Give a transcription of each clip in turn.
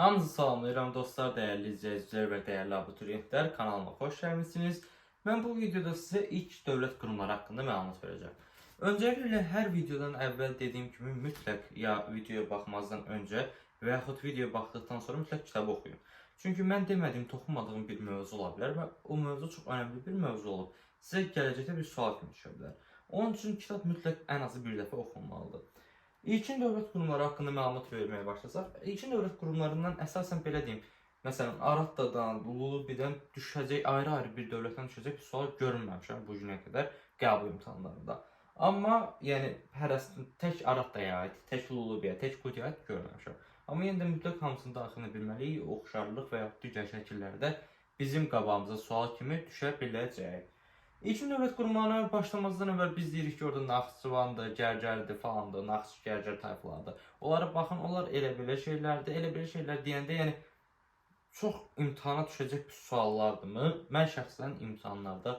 Hamınızı salamlayıram dostlar, değerli izleyiciler ve değerli abituriyentler. Kanalıma hoş gelmişsiniz. Ben bu videoda size ilk dövlət qurumları haqqında məlumat vereceğim. Öncelikle her videodan evvel dediğim gibi mütləq ya videoya baxmazdan önce və yaxud videoya baxdıqdan sonra mütləq kitabı oxuyun. Çünkü mən demədiyim, toxunmadığım bir mövzu ola bilər və o mövzu çox önemli bir mövzu olub. Sizə gələcəkdə bir sual kimi düşə bilər. Onun üçün kitab mütləq ən azı bir dəfə oxunmalıdır. İlkin dövlət qurumları haqqında məlumat verməyə başlasaq, ilkin dövlət qurumlarından əsasən belə deyim, məsələn, Arattadan, Lulubidən düşəcək ayrı-ayrı bir dövlətdən düşəcək bir sual görünməmişəm bu günə qədər qəbul imtahanlarında. Amma yəni hərəsində tək Arattaya aid, tək Lulubiyə, tək Kutiyə aid görməmişəm. Amma yenə də mütləq hamısının daxilini bilməliyik, oxşarlıq və ya digər şəkillərdə bizim qabağımıza sual kimi düşə biləcək. İlkin dövlət qurumlarına başlamazdan əvvəl biz deyirik ki, orada Naxçıvandır, Gərgərdir falandır, Naxçı, Gərgər tayfalardır. Onlara baxın, onlar elə belə şeylərdir. Elə belə şeylər deyəndə, yəni çox imtahana düşəcək bir suallardırmı? Mən şəxsən imtahanlarda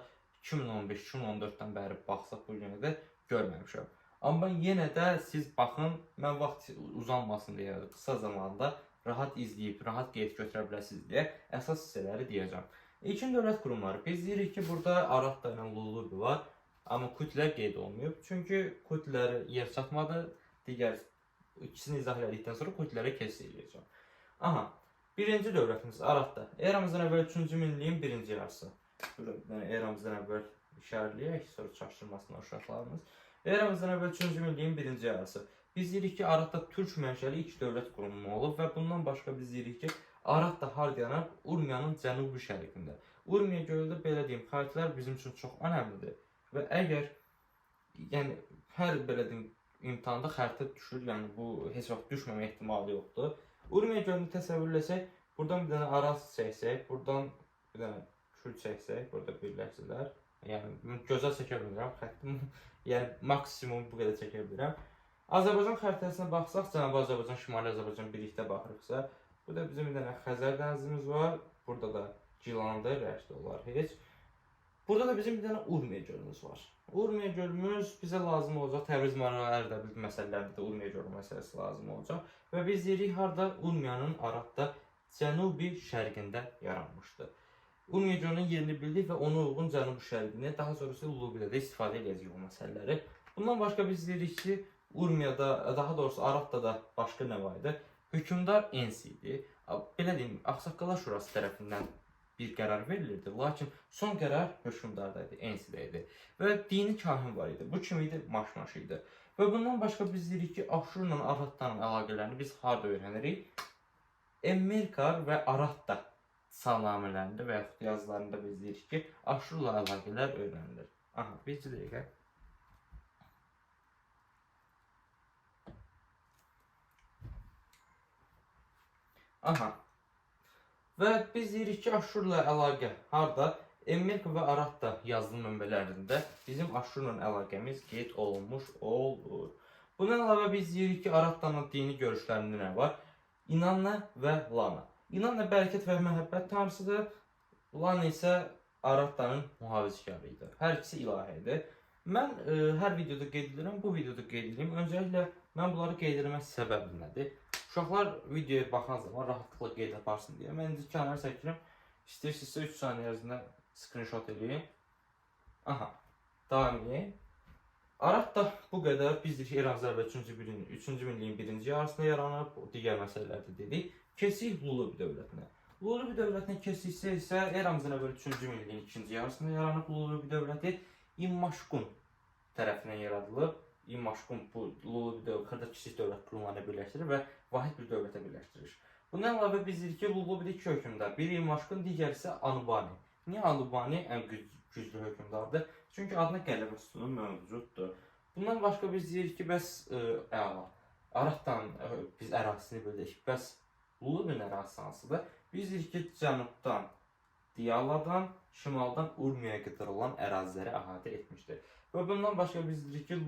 2015-2014-dən bəri baxsaq bu günə də görməmişəm. Amma yenə də siz baxın, mən vaxt uzanmasın deyə qısa zamanda rahat izləyib, rahat qeyd götürə biləsiniz deyə əsas hissələri deyəcəm. İlkin dövlət qurumları. Biz deyirik ki, burada Aratta ilə Lulubi var. Amma Kutilər qeyd olmayıb. Çünki Kutilərə yer çatmadı. Digər ikisini izah elədikdən sonra Kutilərə kesis eləyəcəm. Aha. Birinci dövlətimiz Aratta. Eramızdan əvvəl 3-cü minliyin birinci yarısı. Eramızdan əvvəl işarələyək, sonra çaşdırmasın uşaqlarımız. Eramızdan əvvəl 3-cü minliyin birinci yarısı. Biz deyirik ki, Aratta türk mənşəli ilk dövlət qurumu olub və bundan başqa biz deyirik ki, Aratta harda yanar? Urmiyanın cənubi şərqində. Urmiya gölü də belə deyim, xəritələr bizim üçün çox önəmlidir. Və əgər yəni hər belə deyim imtahanda xəritə düşür, yəni bu heç vaxt düşməmə ehtimalı yoxdur. Urmiya gölünü təsəvvür etsək, buradan bir dənə Araz çəksək, buradan bir dənə Kür çəksək, burada birləşsələr. Yəni gözəl çəkə bilmirəm, xəttim yəni maksimum bu qədər çəkə bilirəm. Azərbaycan xəritəsinə baxsaq, Cənubi Azərbaycan, Şimali Azərbaycan birlikdə baxırıqsa, burada bizim bir dənə Xəzər dənizimiz var. Burada da Gilandır, rəşdə olar heç. Burada da bizim bir dənə Urmiya gölümüz var. Urmiya gölümüz bizə lazım olacaq. Təbriz Marmara Ərdəbil məsələlərində də Urmiya gölü məsələsi lazım olacaq. Və biz deyirik harda? Urmiyanın Aradda cənubi şərqində yaranmışdı. Urmiya gölünün yerini bildik və ona uyğun cənubi şərqini, daha sonrası Lulubidə də istifadə edəcəyik o məsələləri. Bundan başqa biz deyirik ki, Urmiyada, daha doğrusu Aradda başqa nə var idi? Hökmdar Ensi idi. Belə deyim, Ağsaqqallar Şurası tərəfindən bir qərar verilirdi. Lakin son qərar hökmdarda idi, Ensidə idi. Və dini kahin var idi. Bu kim idi? Maşmaş idi. Və bundan başqa biz deyirik ki, Aşurla Araddanın əlaqələrini biz harda öyrənirik? Emmirkar və Aradda salnamələrində və yaxud yazılarında biz deyirik ki, Aşurla əlaqələr öyrənilir. Aha, bir dəqiqə. Aha. Və biz deyirik ki, Aşurla əlaqə harda? Emmirk və Aradda yazılı mənbələrində bizim Aşurla əlaqəmiz qeyd olunmuş olur. Bundan əlavə biz deyirik ki, Araddanın dini görüşlərində nə var? İnanna və Lana. İnanna bərəkət və məhəbbət tanrısıdır. Lana isə Araddanın mühafizkarı idi. Hər ikisi ilahidir. Mən hər videoda qeyd edirəm, bu videoda qeyd edeyim. Öncəliklə mən bunları qeyd etmək səbəbi nədir? Uşaqlar videoya baxan zaman rahatlıqla qeyd aparsın deyə. Mən indi kənara çəkirəm. İstəyirsinizsə 3 saniyə ərzində screenshot edeyim. Aha, davam edeyim. Aradda bu qədər biz dedik eramızdan əvvəl 3-cü minliyin birinci yarısında yaranıb, digər məsələlərdə dedik. Keçik Lulubi dövlətinə. Lulubi dövlətinə keçiksə isə eramızdan əvvəl 3-cü minliyin ikinci yarısında yaranıb Lulubi dövləti İmmaşqun tərəfindən yaradılıb. İmmaşqun bu Lulubi xırda kiçik dövlət qurumlarına birləşdirir və vahid bir dövlətə birləşdirir. Bundan əlavə biz dedik ki, Lulubidə iki hökmdar, biri İmmaşqun, digəri isə Anubani. Niyə Anubani ən güclü hökmdardır? Çünki adına qələbə sütunu mövcuddur. Bundan başqa biz deyirik ki, bəs Araddan biz ərazisini bildik. Bəs Lulubinin ərazisi hansıdır? Biz deyirik ki, cənubdan Diyaladan, şimaldan Urmiyaya qədər olan əraziləri əhatə etmişdir. Və bundan başqa biz deyirik ki,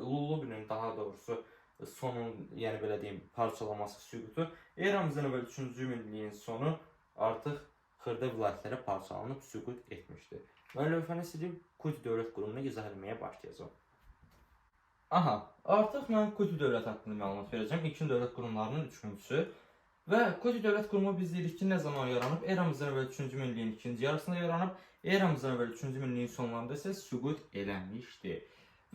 Lulubinin daha doğrusu sonun, yəni belə deyim, parçalaması süqutu eramızdan əvvəl 3-cü minliyin sonu artıq xırda vilayətlərə parçalanıb süqut etmişdir. Mən lövhəni silib Kuti dövlət qurumunu izah etməyə başlayacağım. Aha, artıq mən Kuti dövlət haqqında məlumat verəcəm. İlkin dövlət qurumlarının üçüncüsü. Və Kuti dövlət qurumu biz deyirik ki, nə zaman yaranıb? Eramızdan əvvəl 3-cü minilliyin ikinci yarısında yaranıb, eramızdan əvvəl 3-cü minilliyin sonlarında isə süqut eləmişdi.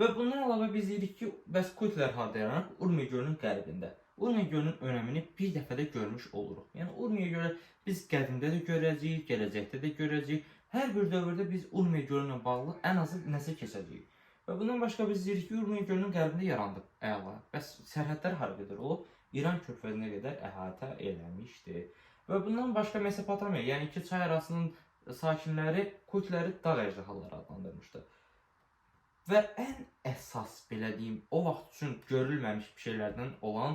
Və bundan əlavə biz deyirik ki, bəs Kutilər harda yaranıb? Urmiya gölünün qərbində. Urmiya gölünün önəmini bir dəfə də görmüş oluruq. Yəni Urmiya gölü biz qədimdə də görəcəyik, gələcəkdə də görəcəyik. Hər bir dövrdə biz Urmiya gölü ilə bağlı ən azı nəsə keçəcəyik. Və bundan başqa biz deyirik ki, Urmiya gölünün qərbində yarandı. Əla. Bəs sərhədlər hara qədər olub? İran körfəzinə qədər əhatə eləmişdi. Və bundan başqa Mesopotamiya, yəni iki çay arasının sakinləri Kutiləri dağ əjdahaları adlandırmışdı. Və ən əsas, belə deyim, o vaxt üçün görülməmiş bir şeylərdən olan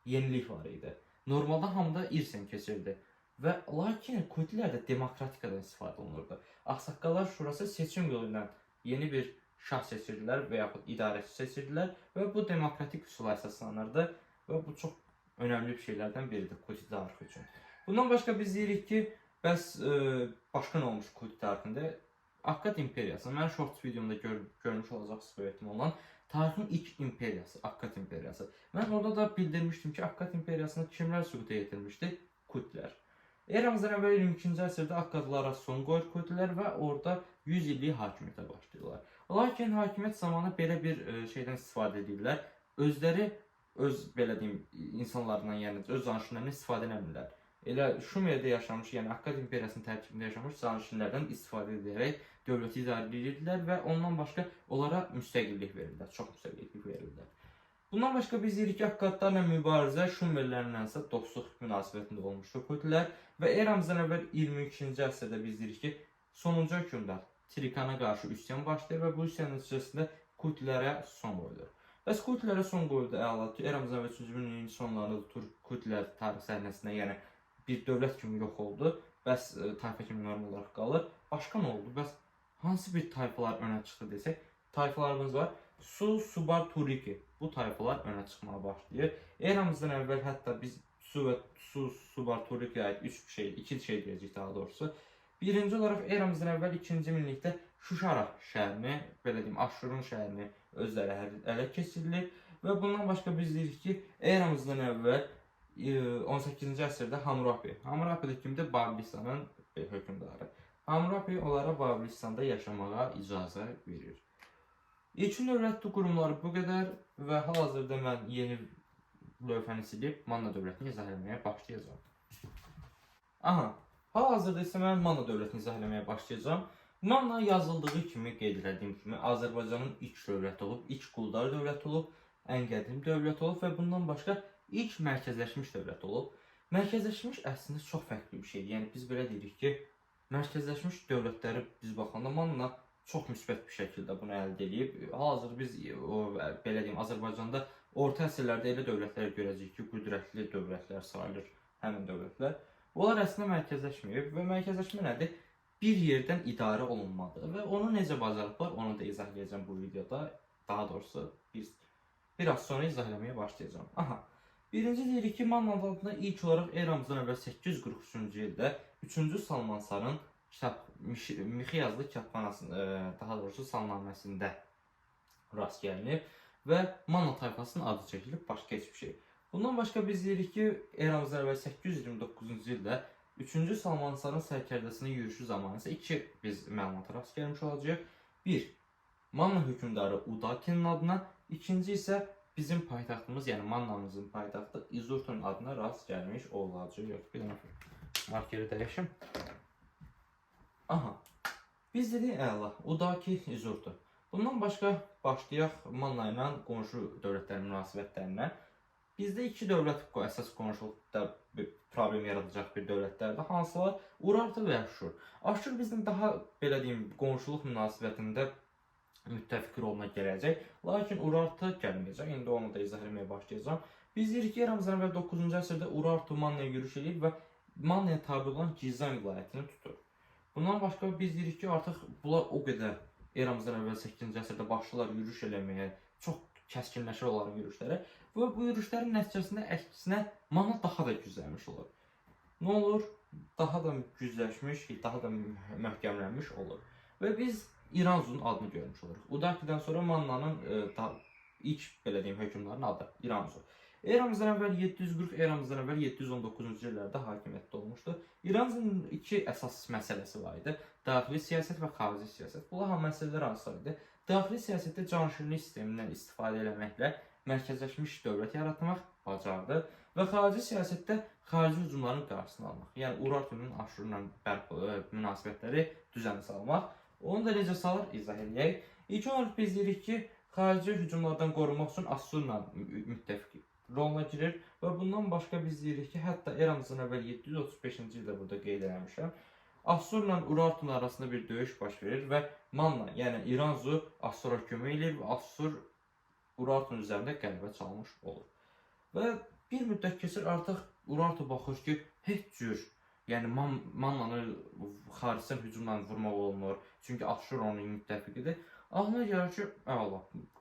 yenilik var idi. Normalda hamıda irsən keçirdi. Və lakin Kutilərdə demokratikadan istifadə olunurdu. Ağsaqqallar Şurası seçim yolu ilə yeni bir şah seçirdilər və yaxud idarəçi seçirdilər və bu demokratik üsula əsaslanırdı və bu çox önəmli bir şeylərdən biridir Kuti tarixi üçün. Bundan başqa biz deyirik ki, bəs başqa nə olmuş Kuti tarixində? Akkad imperiyası, mən shorts videomda görmüş olacaqsınız bu ehtimallan, tarixin ilk imperiyası, Akkad imperiyası. Mən orada da bildirmişdim ki, Akkad imperiyasını kimlər süquta yetirmişdi? Kutilər. Eramızdan əvvəl 22-ci əsrdə Akkadlara son qoyur Kutilər və orada 100 illik hakimiyyətə başlayırlar. Lakin hakimiyyət zamanı belə bir şeydən istifadə edirlər. Özləri öz belə deyim insanlarından, yəni öz danışıqlarından istifadə edirlər. Elə Şumerdə yaşamış, yəni Akkad imperiyasının tərkibində yaşamış danışıqlardan istifadə edərək dövləti idarə edirdilər və ondan başqa onlara müstəqillik verirlər, çox müstəqillik verirlər. Bundan başqa biz deyirik ki, Akkadlarla mübarizə Şumerlərlənsə dostluq münasibətində olmuşdur Kutilər və eramızdan əvvəl 22-ci əsrdə biz deyirik ki, sonuncu hökmdar Trikana qarşı üsyan başlayır və bu üsyan nəticəsində Kutilərə son qoyulur. Bəs Kutilərə son qoyuldu, əla, eramızdan əvvəl 3-cü minilliyin sonlarında Kutilər tarix səhnəsində, yəni bir dövlət kimi yox oldu, bəs tayfa kimi normal olaraq qalır. Başqa nə oldu? Bəs hansı bir tayfalar önə çıxdı desək, tayfalarımız var. Su-Subar Turiki. Bu tayfalar önə çıxmağa başlayır. Eramızdan əvvəl hətta biz Su-Subar Turikiyə aid iki şey deyəcəyik daha doğrusu. Birinci olaraq eramızdan əvvəl 2-ci minillikdə Şuşara şəhərini, belə deyim, Aşurun şəhərini özləri ələ keçirilir və bundan başqa biz deyirik ki, eramızdan əvvəl 18-ci əsrdə Hammurapi. Hammurapi də kimdir? Babilistanın hökmdarı. Hammurapi onlara Babilistanda yaşamağa icazə verir. İlkin dövlət qurumları bu qədər və hal-hazırda mən yeni lövhəni silib Manna dövlətini izah etməyə başlayacağam. Aha, hal-hazırda isə mən Manna dövlətini izah etməyə başlayacağam. Manna yazıldığı kimi, qeyd etdiyim kimi, Azərbaycanın ilk dövləti olub, ilk quldar dövləti olub, ən qədim dövlət olub və bundan başqa ilk mərkəzləşmiş dövlət olub. Mərkəzləşmiş əslində çox fərqli bir şeydir. Yəni biz belə deyirik ki, mərkəzləşmiş dövlətləri biz baxanda Manna çox müsbət bir şəkildə bunu əldə edib. Hal-hazırda biz belə deyim, Azərbaycanda orta əsrlərdə elə dövlətlər görəcəyik ki, qüdrətli dövlətlər sayılır həmin dövlətlər. Onlar əslində mərkəzləşməyib və mərkəzləşmə nədir? Bir yerdən idarə olunmadır və onu necə bacarıblar, onu da izah edəcəm bu videoda. Daha doğrusu biraz sonra izah etməyə başlayacağam. Aha. Birinci deyirik ki, Manna adına ilk olaraq eramızdan əvvəl 843-cü ildə 3-cü Salmansarın Mixi yazılı kitabxanasının, daha doğrusu salnaməsində rast gəlinib və Manna tayfasının adı çəkilib, başqa heç bir şey. Bundan başqa biz deyirik ki, eramızdan əvvəl 829-cu ildə 3-cü Salmansarın sərkərdəsinin yürüyüşü zamanı isə iki biz məlumata rast gəlmiş olacaq. Bir, Manna hökmdarı Udakinin adına, ikinci isə bizim paytaxtımız, yəni Mannamızın paytaxtı İzurtun adına rast gəlmiş olacaq. Yox, bir dənə markeri dəyişim. Aha, biz dedik əla, Udaki İzurtu. Bundan başqa başlayaq Manna ilə qonşu dövlətlərin münasibətlərindən. Bizdə iki dövlət əsas qonşuluqda problem yaradacaq bir dövlətlərdir. Hansılar? Urartu və Aşur. Aşur bizim daha, belə deyim, qonşuluq münasibətində müttəfiq roluna gələcək. Lakin Urartu gəlməyəcək. İndi onu da izah etməyə başlayacağam. Biz deyirik ki, eramızdan əvvəl 9-cu əsrdə Urartu Mannaya yürüş edib və Mannaya tabi olan Gizan vilayətini tutur. Bundan başqa biz deyirik ki, artıq bunlar o qədər eramızdan əvvəl 8-ci əsrdə başlayırlar yürüş eləməyə, çox kəskinləşir onların yürüşləri və bu yürüşlərin nəticəsində əksinə Manna daha da güclənmiş olur. Nə olur? Daha da gücləşmiş, daha da möhkəmlənmiş olur. Və biz İranzunun adını görmüş oluruq. Udakidən sonra Mannanın ilk, belə deyim, hökmdarın adı İranzu. Eramızdan əvvəl 740, eramızdan əvvəl 719-cu illərdə hakimiyyətdə olmuşdu. İranın iki əsas məsələsi var idi. Daxili siyasət və xarici siyasət. Bunlar məsələlər hansılar idi? Daxili siyasətdə canşirlik sistemindən istifadə etməklə mərkəzləşmiş dövlət yaratmaq bacardı və xarici siyasətdə xarici hücumların qarşısını almaq. Yəni Urartunun Aşurla münasibətləri düzənə salmaq. Onu da necə salır? İzah edək. İlk olaraq biz deyirik ki, xarici hücumlardan qorunmaq üçün Assurla müttəfiq roluna girir və bundan başqa biz deyirik ki, hətta eramızdan əvvəl 735-ci ildə burada qeyd etmişəm. Assurla Urartun arasında bir döyüş baş verir və Manna, yəni İranzu Assura kömək edir və Assur Urartun üzərində qələbə çalmış olur. Və bir müddət keçir, artıq Urartu baxır ki, heç cür, yəni Mannanı xaricdən hücumla vurmaq olmur, çünki Assur onun müttəfiqidir. Ağlına gəlir ki,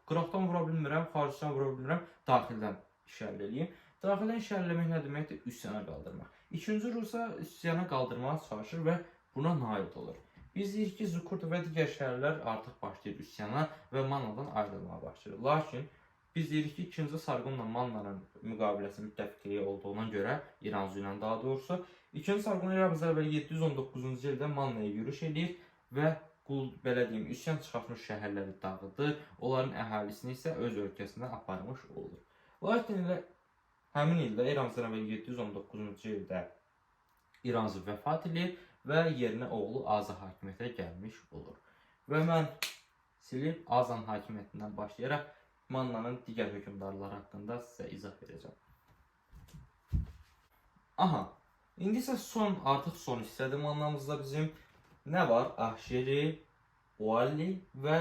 qıraqdan vura bilmirəm, xaricdən vura bilmirəm, daxildən işəl eləyim. Daxildən işəl eləmək nə deməkdir? Üsyana qaldırmaq. İkinci Rusa üsyana qaldırmağa çalışır və buna nail olur. Biz deyirik ki, Zukurt və digər şəhərlər artıq başlayır üsyana və Mannadan ayrılmağa başlayır. Lakin biz deyirik ki, 2-ci Sarqonla Mannanın müqaviləsi müttəfiqliyi olduğuna görə, İranzu ilə daha doğrusu, 2-ci Sarqon eramızdan əvvəl 719-cu ildə Mannaya yürüş edir və belə deyim, üsyan çıxartmış şəhərləri dağıdır, onların əhalisini isə öz ölkəsində aparmış olur. Lakin elə həmin ildə, eramızdan əvvəl 719-cu ildə İranzu vəfat edir və yerinə oğlu Azan hakimiyyətə gəlmiş olur. Və mən silib Azan hakimiyyətindən başlayaraq Mannanın digər hökmdarları haqqında sizə izah verəcəm. Aha, indi isə artıq son hissədir Mannamızda bizim. Nə var? Ahşeri, Ualli və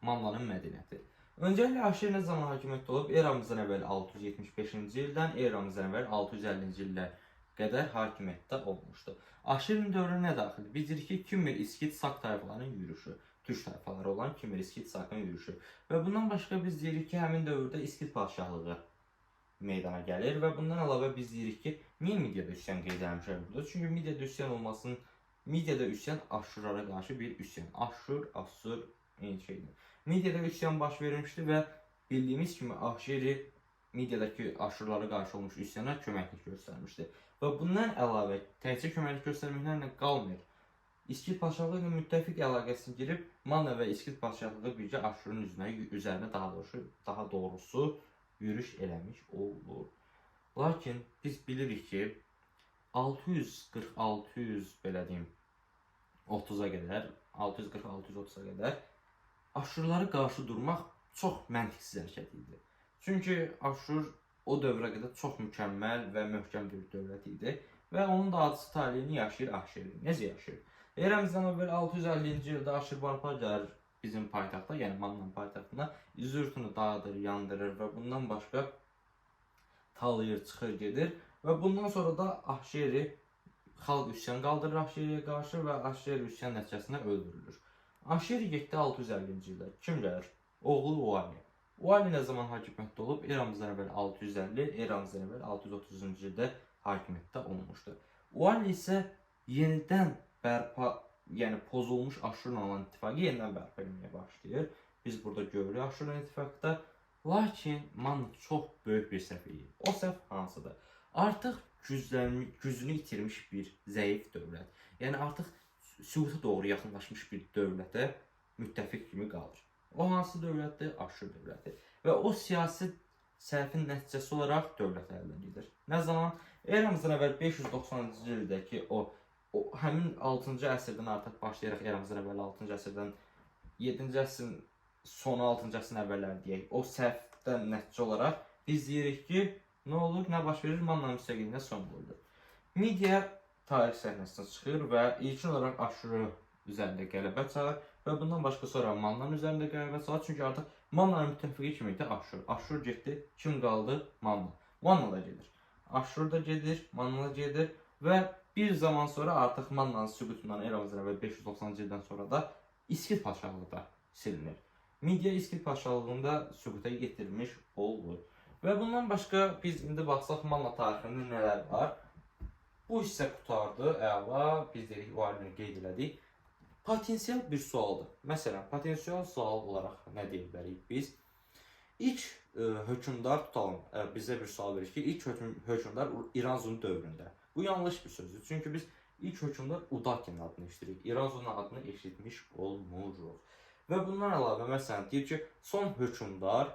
Mannanın mədəniyyəti. Öncəliklə Ahşeri nə zaman hakimiyyətdə olub? Eramızdan əvvəl 675-ci ildən eramızdan əvvəl 650-ci illər qədər hakimiyyətdə olmuşdu. Ahşerin dövrü nə daxildir? Biz deyirik ki, Kimmer, İskit, Sak tayfalarının yürüşü, türk tayfaları olan Kimmer, İskit, Sakın yürüşü. Və bundan başqa biz deyirik ki, həmin dövrdə İskit padşahlığı meydana gəlir və bundan əlavə biz deyirik ki, niyə Midiyada üsyan qeyd etmişəm burada? Çünki Midiyada üsyan olmasının Midiyada üsyan Aşurlara qarşı bir üsyan. Assur eyni şeydir. Midiyada üsyan baş vermişdi və bildiyimiz kimi Ahşeri Midiyadakı Aşurlara qarşı olmuş üsyana köməklik göstərmişdi. Və bundan əlavə təkcə köməklik göstərməklərlə qalmır. İskit padşahlığı ilə müttəfiq əlaqəsinə girib Manna və İskit padşahlığı birgə Aşurun üzərinə daha doğrusu yürüş eləmiş olur. Lakin biz bilirik ki 640-600 belə deyim 30-a qədər, 640-630-a qədər Aşurlara qarşı durmaq çox məntiqsiz hərəkət idi. Çünki Aşur o dövrə qədər çox mükəmməl və möhkəm bir dövlət idi və onun da adısı taleyini yaşayır Ahşeri. Necə yaşayır? Eramızdan əvvəl 650-ci ildə Aşurbanipal gəlir bizim paytaxta, yəni Mannan paytaxtına, Zürtunu dağıdır, yandırır və bundan başqa talayır, çıxır, gedir və bundan sonra da Ahşeri xalq üsyan qaldırır Ahşeriyə qarşı və Ahşeri üsyan nəticəsində öldürülür. Ahşeri getdi 650-ci ildə. Kim gəlir? Oğlu Uali. Uali nə zaman hakimiyyətdə olub? Eramızdan əvvəl 650, eramızdan əvvəl 630-cu ildə hakimiyyətdə olmuşdu. Uali isə yenidən bərpa, yəni pozulmuş Aşurla olan ittifaqı yenidən bərpa etməyə başlayır. Biz burada görürük Aşurla ittifaqda. Lakin Manna çox böyük bir səhv edir. O səhv hansıdır? Artıq gücünü itirmiş bir zəif dövlət. Yəni artıq süquta doğru yaxınlaşmış bir dövlətə müttəfiq kimi qalır. O hansı dövlətdir? Aşur dövləti. Və o siyasi səhvin nəticəsi olaraq dövlət əldən gedir. Nə zaman? Eramızdan əvvəl 590-cı ildəki həmin 6-cı əsrdən artıq başlayaraq eramızdan əvvəl 6-cı əsrdən 7-ci əsrin sonu 6-cı əsrin əvvəlləri deyək. O səhvdən nəticə olaraq biz deyirik ki, nə olur? Nə baş verir? Manna müstəqilliyinə son qoyulur. Midiya tarix səhnəsinə çıxır və ilkin olaraq Aşuru üzərində qələbə çalır və bundan başqa sonra Mannanın üzərində qələbə çalır. Çünki artıq Mannanın müttəfiqi kimi idi Aşur. Aşur getdi, kim qaldı? Manna. Manna da gedir. Aşur da gedir, Manna da gedir və bir zaman sonra artıq Mannanın süqutundan eramızdan əvvəl 590-cı ildən sonra da İskit padşahlığı da silinir. Midiya İskit padşahlığında süquta getirilmiş olur. Və bundan başqa biz indi baxsaq Manna tarixində nələr var? Bu hissə qutardı, əla, biz dedik, o alimini qeyd elədik. Potensial bir sualdır. Məsələn, potensial sual olaraq nə deyə bilərik biz? İlk hökmdar tutalım. Bizə bir sual verir ki, ilk hökmdar İranzunun dövründə. Bu yanlış bir sözdür. Çünki biz ilk hökmdar Udakin adını eşitirik. İranzunun adını eşitmiş olmuruq. Və bundan əlavə məsələn deyir ki, son hökmdar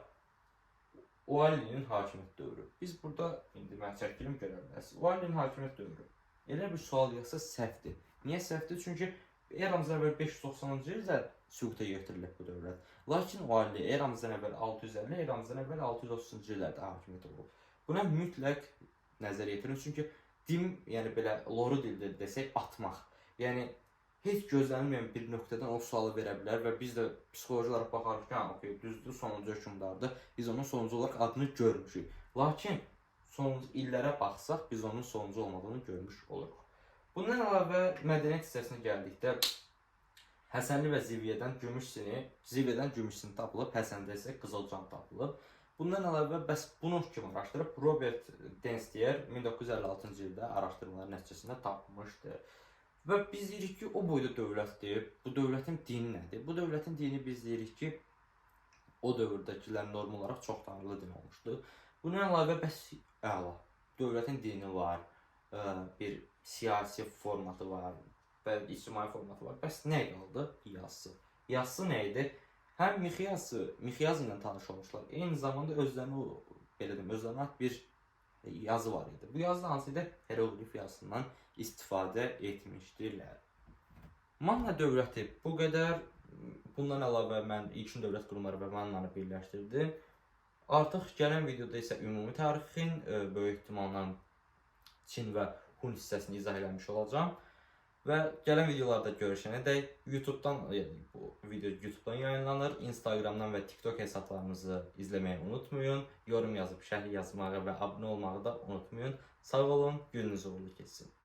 Valinin hakimiyyət dövrü. Biz burada indi mən çəkilim görə bilərsiniz. Valinin hakimiyyət dövrü. Elə bir sual yazsa səhvdir. Niyə səhvdir? Çünki eramızdan əvvəl 590-cı ildə süquta yetirilib bu dövlət. Lakin vali eramızdan əvvəl 650, eramızdan əvvəl 630-cu illərdə hakimiyyət olub. Buna mütləq nəzər yetirin. Çünki din, yəni belə loru dildə desək atmaq. Yəni heç gözlənilməyən bir nöqtədən o sualı verə bilər və biz də psixoloji olaraq baxarıq ki, okey, düzdür, sonuncu hökmdardır. Biz onun sonuncu olaraq adını görmüşük. Lakin sonuncu illərə baxsaq, biz onun sonuncu olmadığını görmüş oluruq. Bundan əlavə mədəniyyət hissəsinə gəldikdə Həsənli və Zivyədən gümüş sini tapılıb, Həsəndə isə qızılcan tapılıb. Bundan əlavə bəs bunu kim araşdırıb? Robert Denstier 1956-cı ildə araşdırmalar nəticəsində tapmışdı. Və biz deyirik ki, o boyda dövlətdir. Bu dövlətin dini nədir? Bu dövlətin dini biz deyirik ki, o dövrdəkilər normal olaraq çox tanrılı din olmuşdu. Bunun əlavə bəs əla, dövlətin dini var, bir siyasi formatı var və ictimai formatı var. Bəs nə qaldı? Yazısı. Yazısı nə idi? Həm Mixiyaz ilə tanış olmuşlar. Eyni zamanda özlərinə bir yazı var idi. Bu yazı hansı idi? Heroqlif yazısından istifadə etmişdirlər. Manna dövləti bu qədər. Bundan əlavə mən ilkin dövlət qurumları və Mannanı birləşdirdim. Artıq gələn videoda isə ümumi tarixin böyük ehtimalla Çin və Hun hissəsini izah eləmiş olacağam. Və gələn videolarda görüşənədək bu video YouTube'dan yayınlanır. Instagramdan və TikTok hesablarımızı izləməyi unutmayın. Yorum yazıb şərh yazmağı və abunə olmağı da unutmayın. Sağ olun, gününüz uğurlu keçsin.